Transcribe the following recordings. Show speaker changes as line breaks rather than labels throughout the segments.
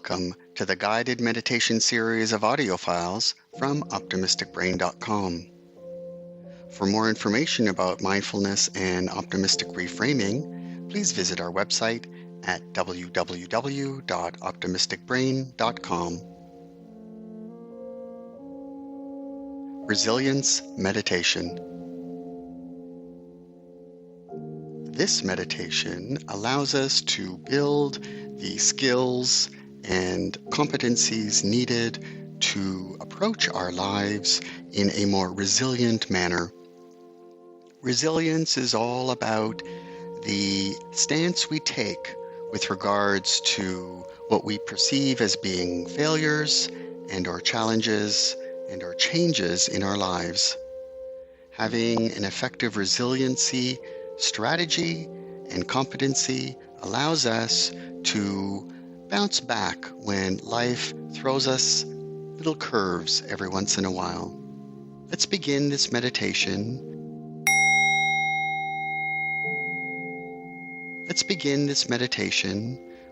Welcome to the guided meditation series of audio files from optimisticbrain.com. For more information about mindfulness and optimistic reframing, please visit our website at www.optimisticbrain.com. Resilience Meditation. This meditation allows us to build the skills and competencies needed to approach our lives in a more resilient manner. Resilience is all about the stance we take with regards to what we perceive as being failures and or challenges and or changes in our lives. Having an effective resiliency strategy and competency allows us to bounce back when life throws us little curves every once in a while. Let's begin this meditation.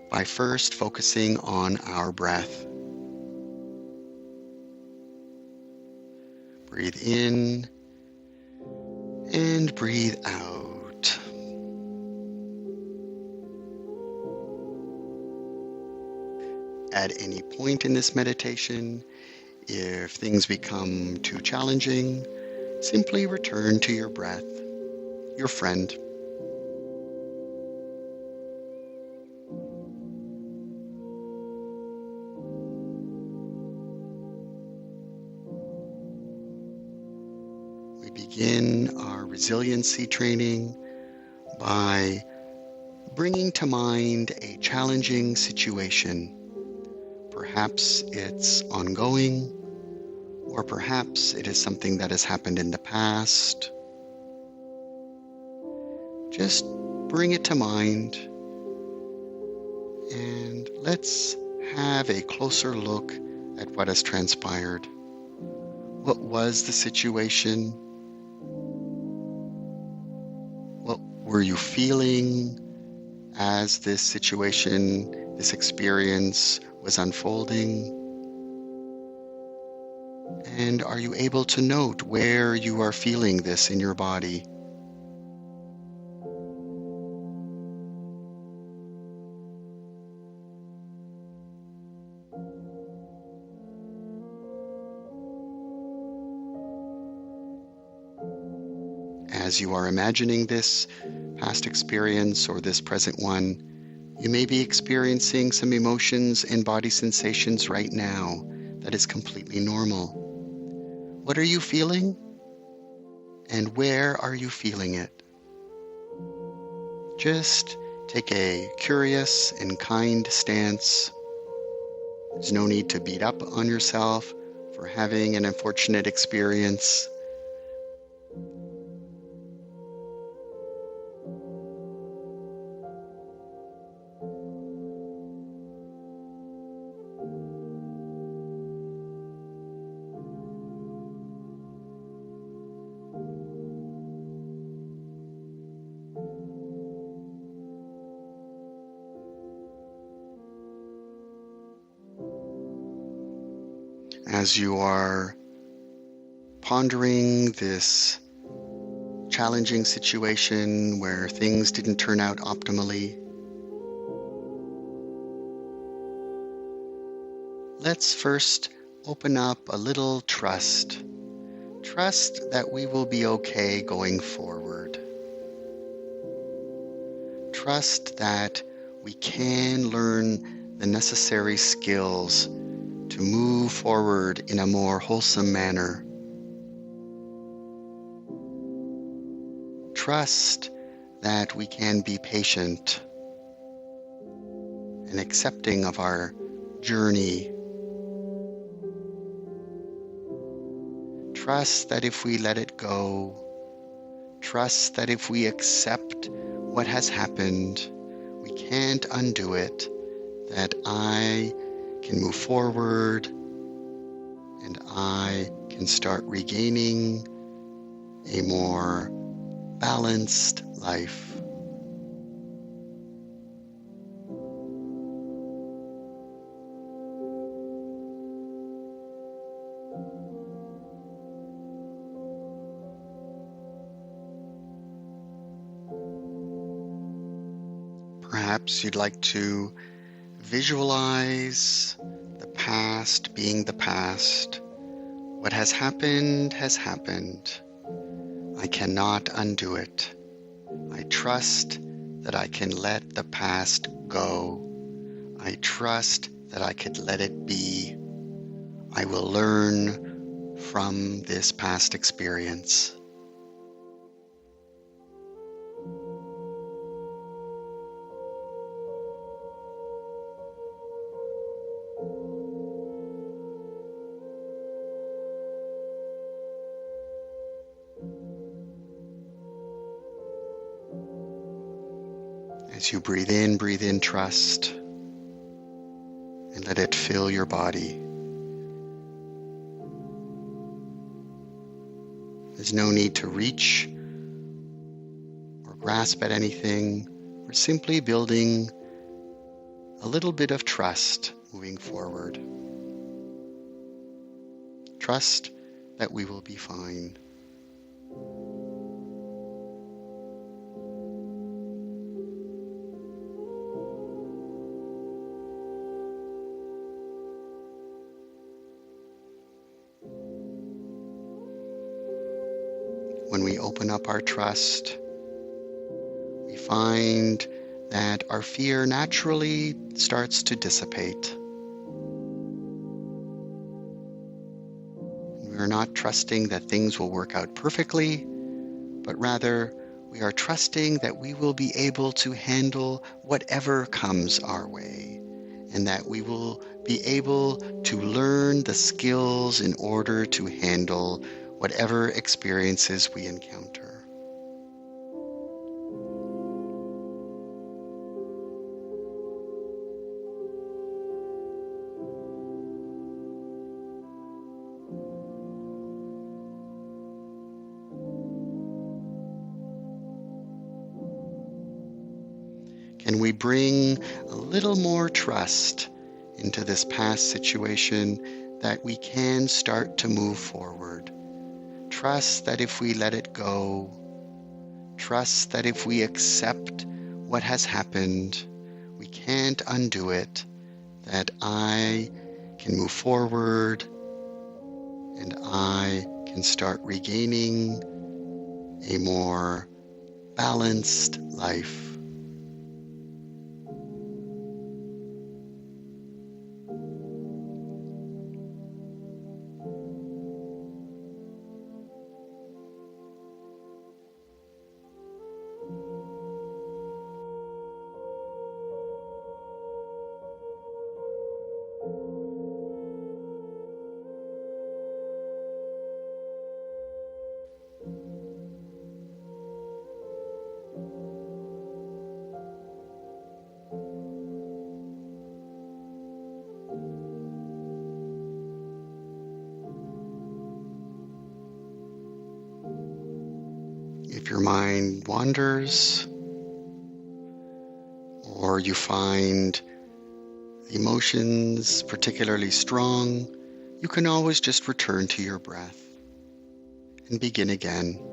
By first focusing on our breath. Breathe in and breathe out. At any point in this meditation, if things become too challenging, simply return to your breath, your friend. We begin our resiliency training by bringing to mind a challenging situation. Perhaps it's ongoing, or perhaps it is something that has happened in the past. Just bring it to mind, and let's have a closer look at what has transpired. What was the situation? What were you feeling as this situation, this experience was unfolding? And are you able to note where you are feeling this in your body? As you are imagining this past experience or this present one, you may be experiencing some emotions and body sensations right now that is completely normal. What are you feeling? And where are you feeling it? Just take a curious and kind stance. There's no need to beat up on yourself for having an unfortunate experience. As you are pondering this challenging situation where things didn't turn out optimally, let's first open up a little trust. Trust that we will be okay going forward. Trust that we can learn the necessary skills to move forward in a more wholesome manner. Trust that we can be patient and accepting of our journey. Trust that if we let it go, trust that if we accept what has happened, we can't undo it, that I can move forward and I can start regaining a more balanced life. Perhaps you'd like to visualize the past being the past. What has happened has happened. I cannot undo it. I trust that I can let the past go. I trust that I could let it be. I will learn from this past experience. As you breathe in trust, and let it fill your body. There's no need to reach or grasp at anything. We're simply building a little bit of trust moving forward. Trust that we will be fine. When we open up our trust, we find that our fear naturally starts to dissipate. We are not trusting that things will work out perfectly, but rather we are trusting that we will be able to handle whatever comes our way, and that we will be able to learn the skills in order to handle whatever experiences we encounter. Can we bring a little more trust into this past situation that we can start to move forward? Trust that if we let it go, trust that if we accept what has happened, we can't undo it, that I can move forward and I can start regaining a more balanced life. If your mind wanders, or you find the emotions particularly strong, you can always just return to your breath and begin again.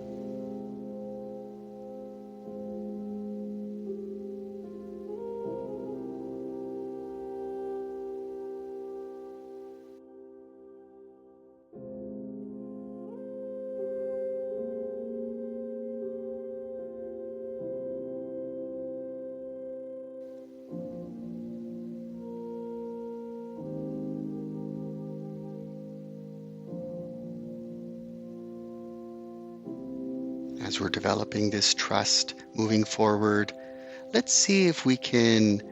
As we're developing this trust moving forward, let's see if we can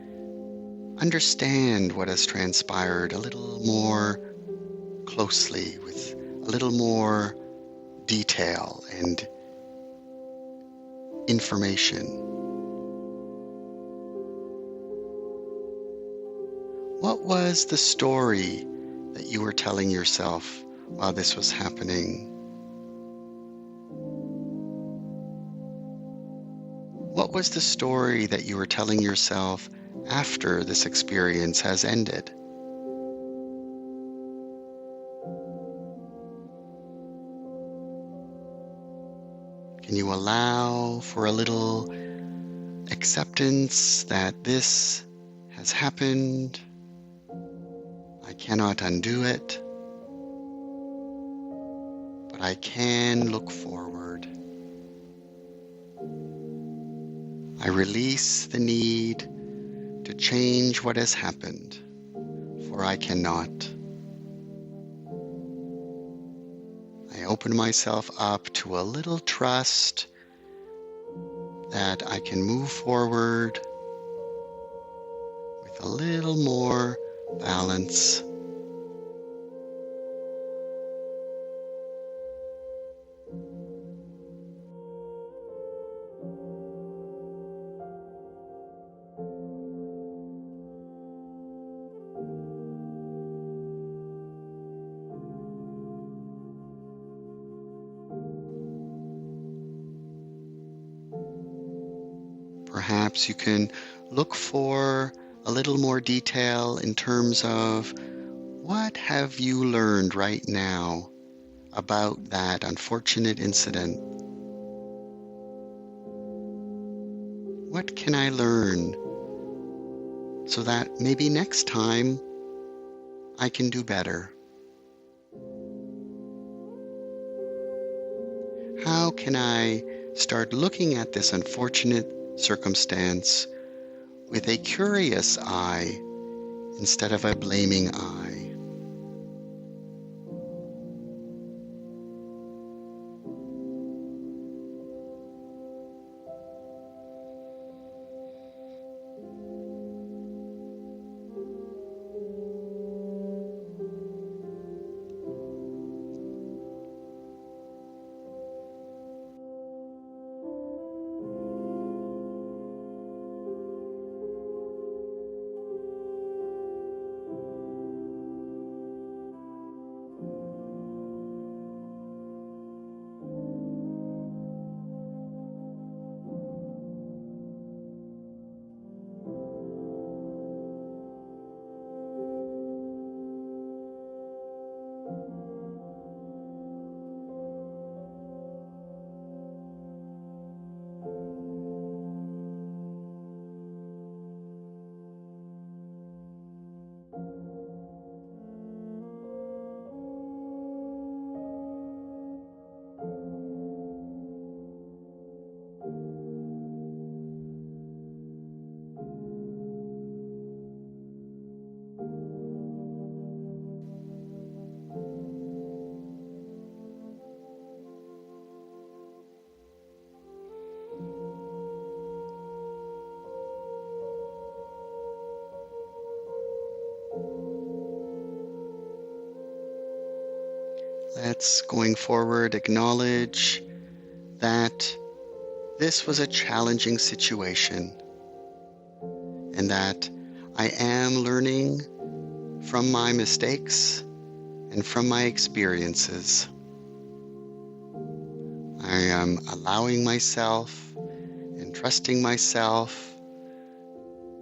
understand what has transpired a little more closely, with a little more detail and information. What was the story that you were telling yourself while this was happening? What was the story that you were telling yourself after this experience has ended? Can you allow for a little acceptance that this has happened. I cannot undo it, but I can look forward. I release the need to change what has happened, for I cannot. I open myself up to a little trust that I can move forward with a little more balance. Perhaps you can look for a little more detail in terms of what have you learned right now about that unfortunate incident? What can I learn so that maybe next time I can do better? How can I start looking at this unfortunate circumstance with a curious eye instead of a blaming eye? Let's, going forward, acknowledge that this was a challenging situation and that I am learning from my mistakes and from my experiences. I am allowing myself and trusting myself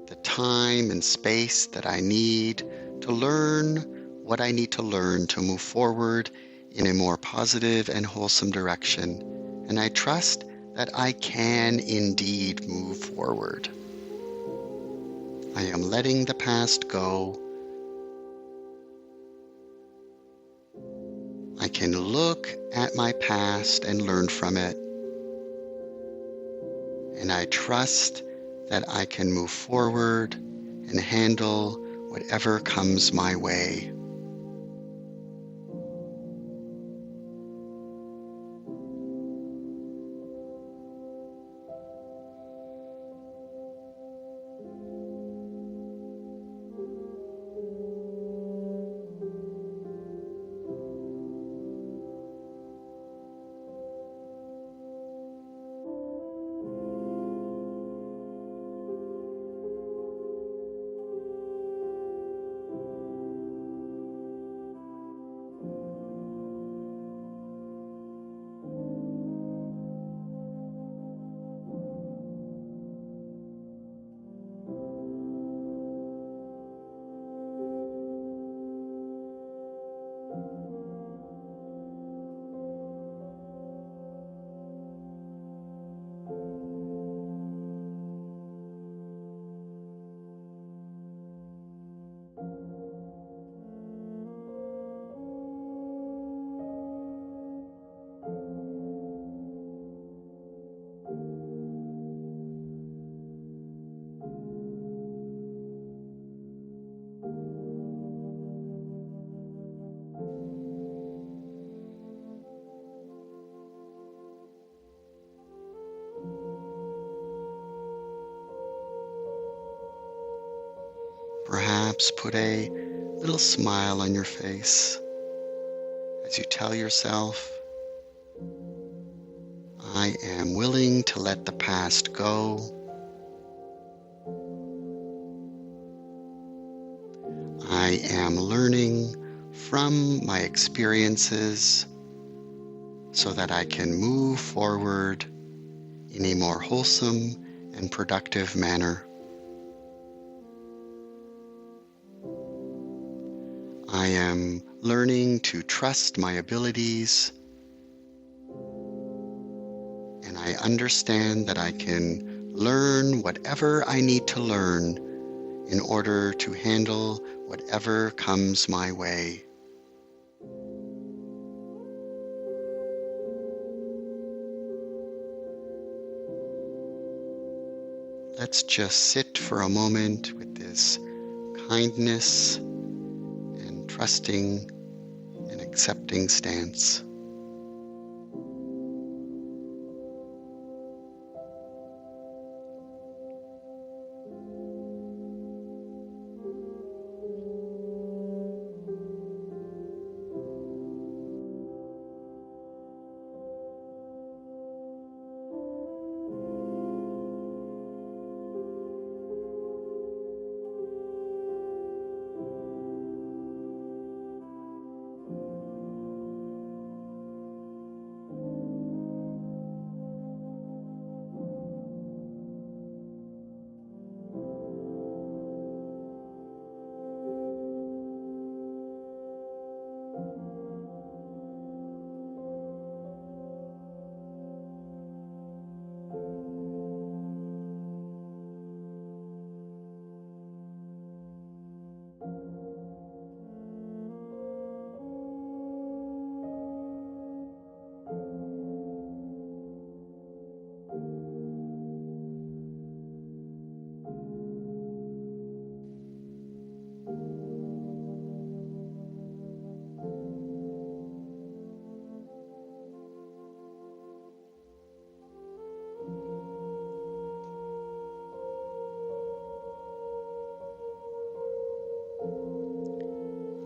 the time and space that I need to learn what I need to learn to move forward in a more positive and wholesome direction. And I trust that I can indeed move forward. I am letting the past go. I can look at my past and learn from it. And I trust that I can move forward and handle whatever comes my way. perhaps put a little smile on your face as you tell yourself, I am willing to let the past go. I am learning from my experiences so that I can move forward in a more wholesome and productive manner. I am learning to trust my abilities, and I understand that I can learn whatever I need to learn in order to handle whatever comes my way. Let's just sit for a moment with this kindness and trusting and accepting stance.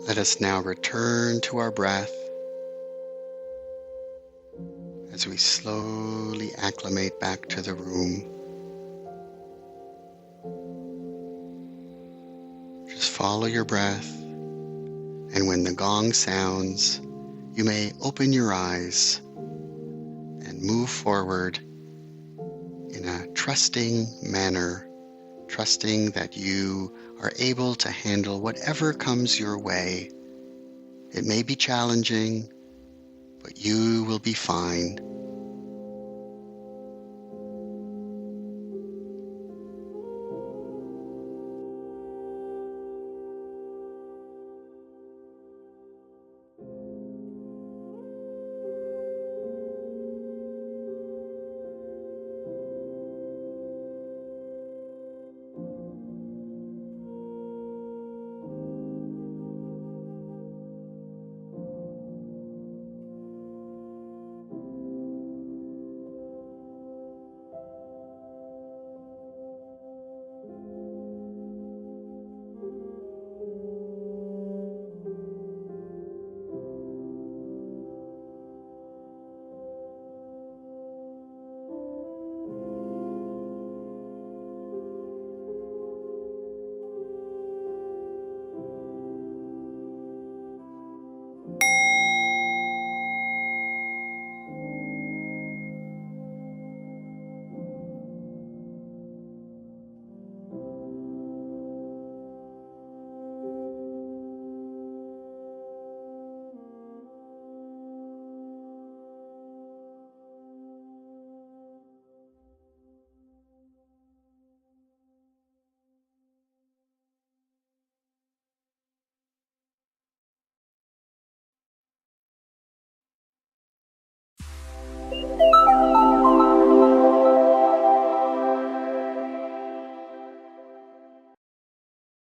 Let us now return to our breath as we slowly acclimate back to the room. Just follow your breath, and when the gong sounds, you may open your eyes and move forward in a trusting manner, trusting that you are able to handle whatever comes your way. It may be challenging, but you will be fine.